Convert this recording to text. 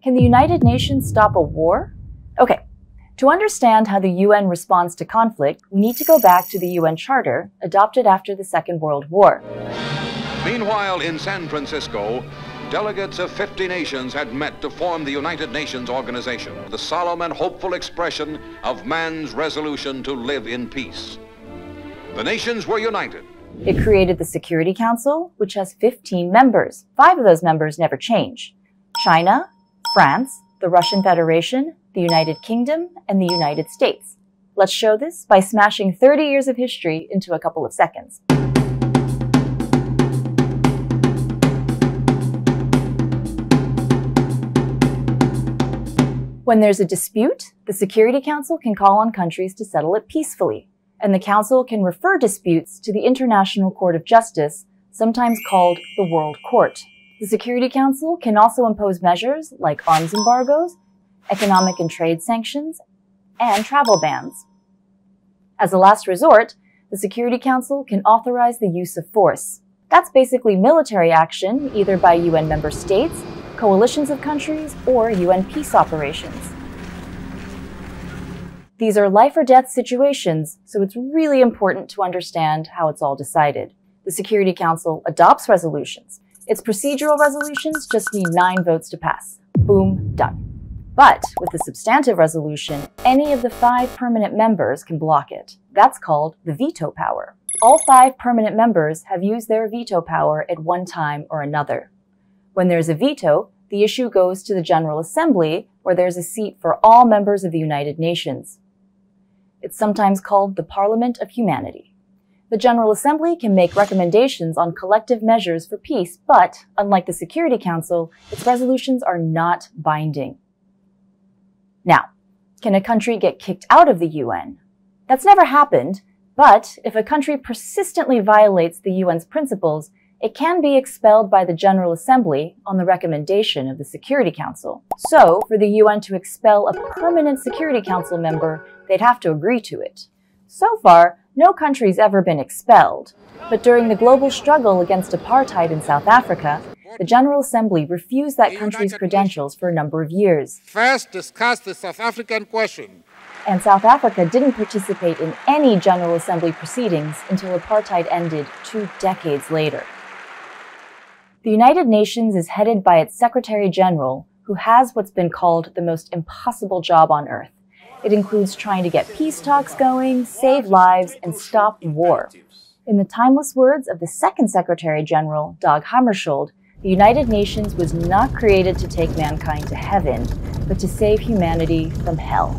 Can the United Nations stop a war? Okay, to understand how the UN responds to conflict, we need to go back to the UN Charter, adopted after the Second World War. Meanwhile, in San Francisco, delegates of 50 nations had met to form the United Nations Organization, the solemn and hopeful expression of man's resolution to live in peace. The nations were united. It created the Security Council, which has 15 members. 5 of those members never change: China, France, the Russian Federation, the United Kingdom, and the United States. Let's show this by smashing 30 years of history into a couple of seconds. When there's a dispute, the Security Council can call on countries to settle it peacefully, and the Council can refer disputes to the International Court of Justice, sometimes called the World Court. The Security Council can also impose measures like arms embargoes, economic and trade sanctions, and travel bans. As a last resort, the Security Council can authorize the use of force. That's basically military action, either by UN member states, coalitions of countries, or UN peace operations. These are life or death situations, so it's really important to understand how it's all decided. The Security Council adopts resolutions. Its procedural resolutions just need 9 votes to pass. Boom, done. But with the substantive resolution, any of the 5 permanent members can block it. That's called the veto power. All 5 permanent members have used their veto power at one time or another. When there's a veto, the issue goes to the General Assembly, where there's a seat for all members of the United Nations. It's sometimes called the Parliament of Humanity. The General Assembly can make recommendations on collective measures for peace, but, unlike the Security Council, its resolutions are not binding. Now, can a country get kicked out of the UN? That's never happened, but if a country persistently violates the UN's principles, it can be expelled by the General Assembly on the recommendation of the Security Council. So, for the UN to expel a permanent Security Council member, they'd have to agree to it. So far, no country's ever been expelled. But during the global struggle against apartheid in South Africa, the General Assembly refused that country's credentials for a number of years. First discussed the South African question. And South Africa didn't participate in any General Assembly proceedings until apartheid ended 2 decades later. The United Nations is headed by its Secretary General, who has what's been called the most impossible job on Earth. It includes trying to get peace talks going, save lives, and stop war. In the timeless words of the second Secretary General, Dag Hammarskjöld, the United Nations was not created to take mankind to heaven, but to save humanity from hell.